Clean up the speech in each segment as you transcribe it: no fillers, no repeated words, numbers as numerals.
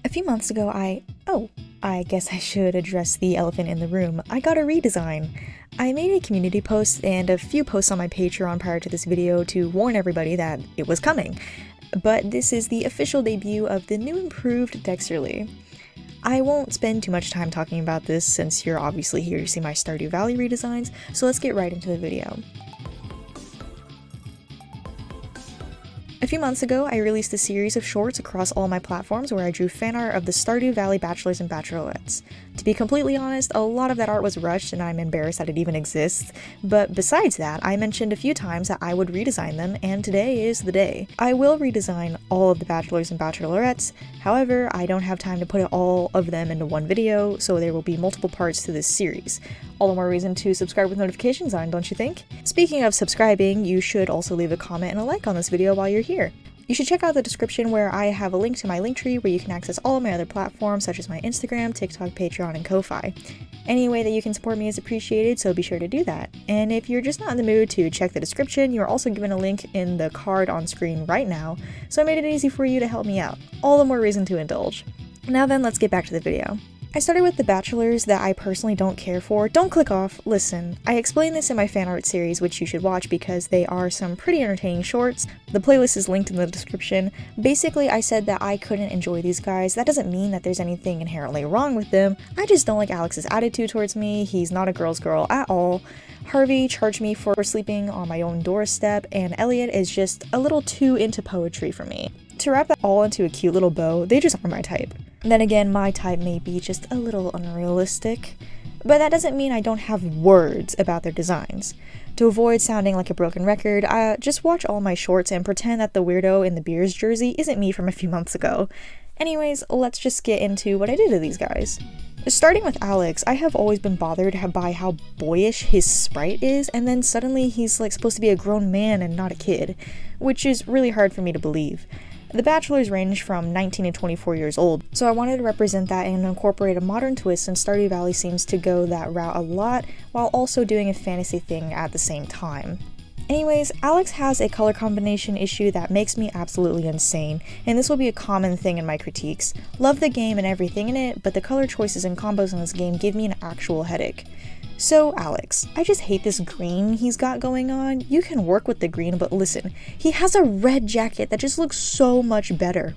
A few months ago, I guess I should address the elephant in the room. I got a redesign. I made a community post and a few posts on my Patreon prior to this video to warn everybody that it was coming. But this is the official debut of the new improved Dexterly. I won't spend too much time talking about this since you're obviously here to see my Stardew Valley redesigns, so let's get right into the video. A few months ago, I released a series of shorts across all my platforms where I drew fan art of the Stardew Valley Bachelors and Bachelorettes. To be completely honest, a lot of that art was rushed and I'm embarrassed that it even exists, but besides that, I mentioned a few times that I would redesign them, and today is the day. I will redesign all of the Bachelors and Bachelorettes, however, I don't have time to put all of them into one video, so there will be multiple parts to this series. All the more reason to subscribe with notifications on, don't you think? Speaking of subscribing, you should also leave a comment and a like on this video while you're here. You should check out the description where I have a link to my Linktree where you can access all of my other platforms such as my Instagram, TikTok, Patreon, and Ko-Fi. Any way that you can support me is appreciated, so be sure to do that. And if you're just not in the mood to check the description, you are also given a link in the card on screen right now, so I made it easy for you to help me out. All the more reason to indulge. Now then, let's get back to the video. I started with the Bachelors that I personally don't care for. Don't click off. Listen, I explained this in my fan art series, which you should watch because they are some pretty entertaining shorts. The playlist is linked in the description. Basically, I said that I couldn't enjoy these guys. That doesn't mean that there's anything inherently wrong with them. I just don't like Alex's attitude towards me. He's not a girl's girl at all. Harvey charged me for sleeping on my own doorstep, and Elliott is just a little too into poetry for me. To wrap that all into a cute little bow, they just aren't my type. Then again, my type may be just a little unrealistic, but that doesn't mean I don't have words about their designs. To avoid sounding like a broken record, just watch all my shorts and pretend that the weirdo in the Beers jersey isn't me from a few months ago. Anyways, let's just get into what I did to these guys. Starting with Alex, I have always been bothered by how boyish his sprite is, and then suddenly he's like supposed to be a grown man and not a kid, which is really hard for me to believe. The Bachelors range from 19 to 24 years old, so I wanted to represent that and incorporate a modern twist, and Stardew Valley seems to go that route a lot, while also doing a fantasy thing at the same time. Anyways, Alex has a color combination issue that makes me absolutely insane, and this will be a common thing in my critiques. Love the game and everything in it, but the color choices and combos in this game give me an actual headache. So Alex, I just hate this green he's got going on. You can work with the green, but listen, he has a red jacket that just looks so much better.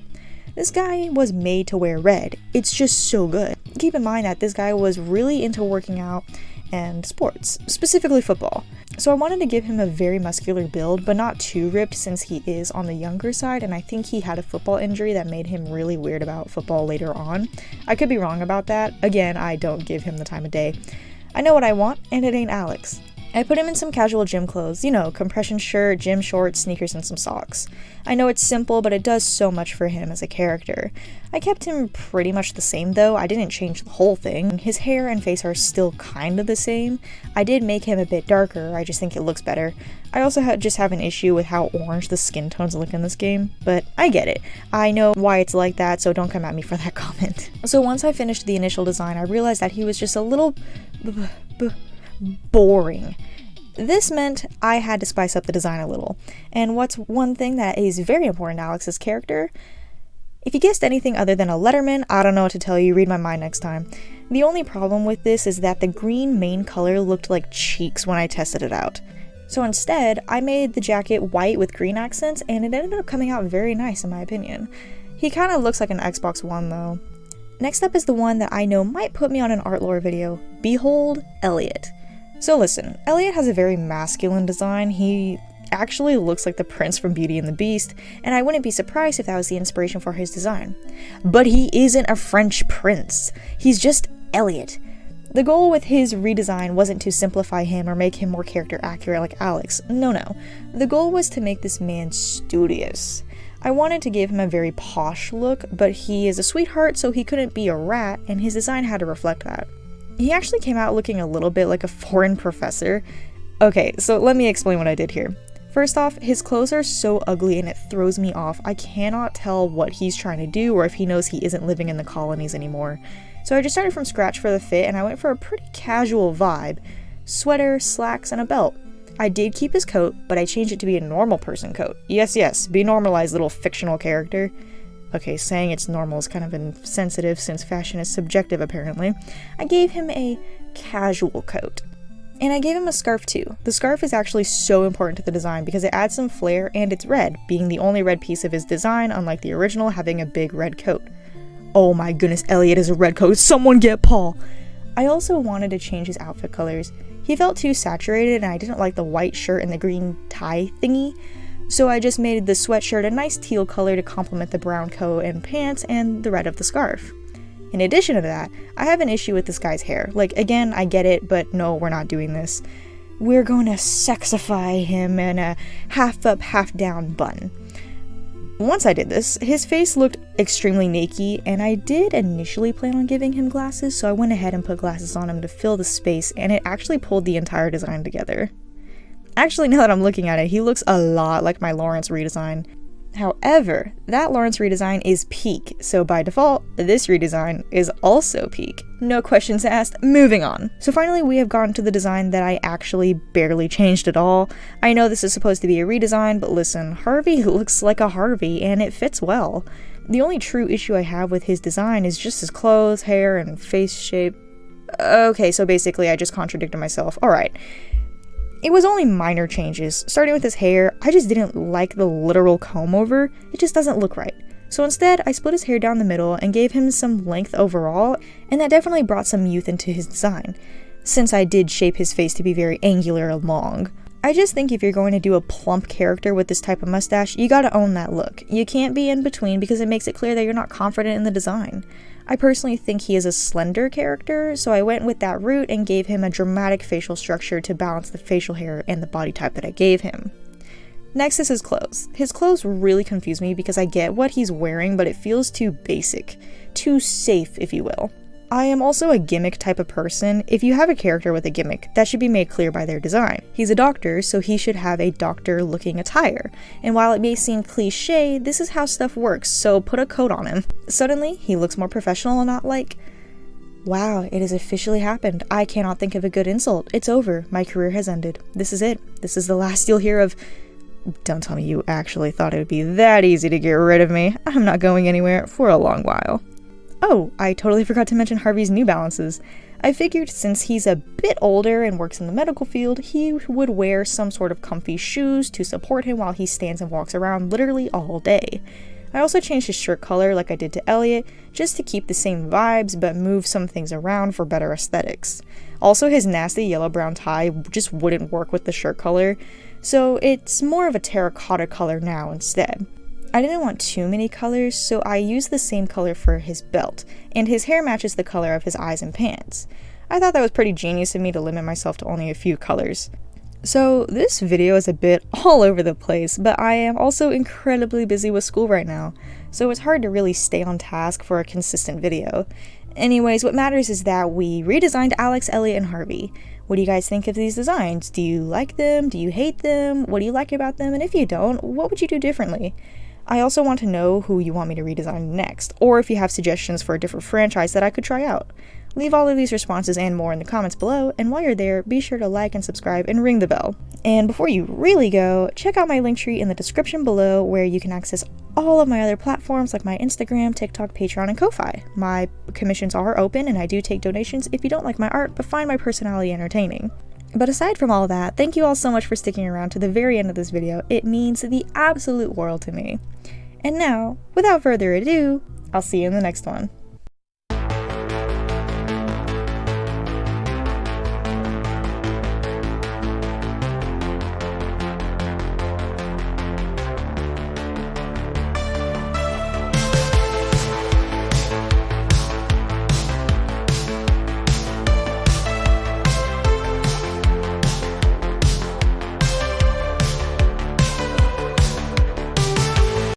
This guy was made to wear red. It's just so good. Keep in mind that this guy was really into working out and sports, specifically football. So I wanted to give him a very muscular build, but not too ripped since he is on the younger side, and I think he had a football injury that made him really weird about football later on. I could be wrong about that. Again, I don't give him the time of day. I know what I want, and it ain't Alex. I put him in some casual gym clothes, you know, compression shirt, gym shorts, sneakers, and some socks. I know it's simple, but it does so much for him as a character. I kept him pretty much the same though. I didn't change the whole thing. His hair and face are still kind of the same. I did make him a bit darker, I just think it looks better. I also just have an issue with how orange the skin tones look in this game, but I get it. I know why it's like that, so don't come at me for that comment. So once I finished the initial design, I realized that he was just a little boring. This meant I had to spice up the design a little. And what's one thing that is very important to Alex's character? If you guessed anything other than a letterman, I don't know what to tell you, read my mind next time. The only problem with this is that the green main color looked like cheeks when I tested it out. So instead, I made the jacket white with green accents, and it ended up coming out very nice in my opinion. He kind of looks like an Xbox One though. Next up is the one that I know might put me on an art lore video. Behold, Elliott. So listen, Elliott has a very masculine design. He actually looks like the prince from Beauty and the Beast, and I wouldn't be surprised if that was the inspiration for his design. But he isn't a French prince. He's just Elliott. The goal with his redesign wasn't to simplify him or make him more character accurate like Alex. No. The goal was to make this man studious. I wanted to give him a very posh look, but he is a sweetheart, so he couldn't be a rat, and his design had to reflect that. He actually came out looking a little bit like a foreign professor. Okay, so let me explain what I did here. First off, his clothes are so ugly and it throws me off. I cannot tell what he's trying to do or if he knows he isn't living in the colonies anymore. So I just started from scratch for the fit, and I went for a pretty casual vibe. Sweater, slacks, and a belt. I did keep his coat, but I changed it to be a normal person coat. Yes, be normalized, little fictional character. okay, saying it's normal is kind of insensitive since fashion is subjective apparently, I gave him a casual coat. And I gave him a scarf too. The scarf is actually so important to the design because it adds some flair and it's red, being the only red piece of his design, unlike the original having a big red coat. Oh my goodness, Elliott is a red coat, someone get Paul! I also wanted to change his outfit colors. He felt too saturated and I didn't like the white shirt and the green tie thingy, so I just made the sweatshirt a nice teal color to complement the brown coat and pants and the red of the scarf. In addition to that, I have an issue with this guy's hair. Like, again, I get it, but no, we're not doing this. We're going to sexify him in a half up, half down bun. Once I did this, his face looked extremely naked, and I did initially plan on giving him glasses, so I went ahead and put glasses on him to fill the space, and it actually pulled the entire design together. Actually, now that I'm looking at it, he looks a lot like my Lawrence redesign. However, that Lawrence redesign is peak, so by default, this redesign is also peak. No questions asked, moving on. So finally we have gotten to the design that I actually barely changed at all. I know this is supposed to be a redesign, but listen, Harvey looks like a Harvey and it fits well. The only true issue I have with his design is just his clothes, hair, and face shape. Okay, so basically I just contradicted myself. Alright. It was only minor changes. Starting with his hair, I just didn't like the literal comb over. It just doesn't look right. So instead, I split his hair down the middle and gave him some length overall, and that definitely brought some youth into his design, since I did shape his face to be very angular and long. I just think if you're going to do a plump character with this type of mustache, you gotta own that look. You can't be in between because it makes it clear that you're not confident in the design. I personally think he is a slender character, so I went with that route and gave him a dramatic facial structure to balance the facial hair and the body type that I gave him. Next is his clothes. His clothes really confuse me because I get what he's wearing, but it feels too basic. Too safe, if you will. I am also a gimmick type of person. If you have a character with a gimmick, that should be made clear by their design. He's a doctor, so he should have a doctor-looking attire. And while it may seem cliché, this is how stuff works, so put a coat on him. Suddenly, he looks more professional and not like, wow, it has officially happened. I cannot think of a good insult. It's over. My career has ended. This is it. This is the last you'll hear of... Don't tell me you actually thought it would be that easy to get rid of me. I'm not going anywhere for a long while. Oh, I totally forgot to mention Harvey's New Balances. I figured since he's a bit older and works in the medical field, he would wear some sort of comfy shoes to support him while he stands and walks around literally all day. I also changed his shirt color like I did to Elliott, just to keep the same vibes but move some things around for better aesthetics. Also, his nasty yellow-brown tie just wouldn't work with the shirt color, so it's more of a terracotta color now instead. I didn't want too many colors, so I used the same color for his belt, and his hair matches the color of his eyes and pants. I thought that was pretty genius of me to limit myself to only a few colors. So this video is a bit all over the place, but I am also incredibly busy with school right now, so it's hard to really stay on task for a consistent video. Anyways, what matters is that we redesigned Alex, Elliott, and Harvey. What do you guys think of these designs? Do you like them? Do you hate them? What do you like about them? And if you don't, what would you do differently? I also want to know who you want me to redesign next, or if you have suggestions for a different franchise that I could try out. Leave all of these responses and more in the comments below, and while you're there, be sure to like and subscribe and ring the bell. And before you really go, check out my Linktree in the description below where you can access all of my other platforms like my Instagram, TikTok, Patreon, and Ko-Fi. My commissions are open and I do take donations if you don't like my art but find my personality entertaining. But aside from all that, thank you all so much for sticking around to the very end of this video. It means the absolute world to me. And now, without further ado, I'll see you in the next one.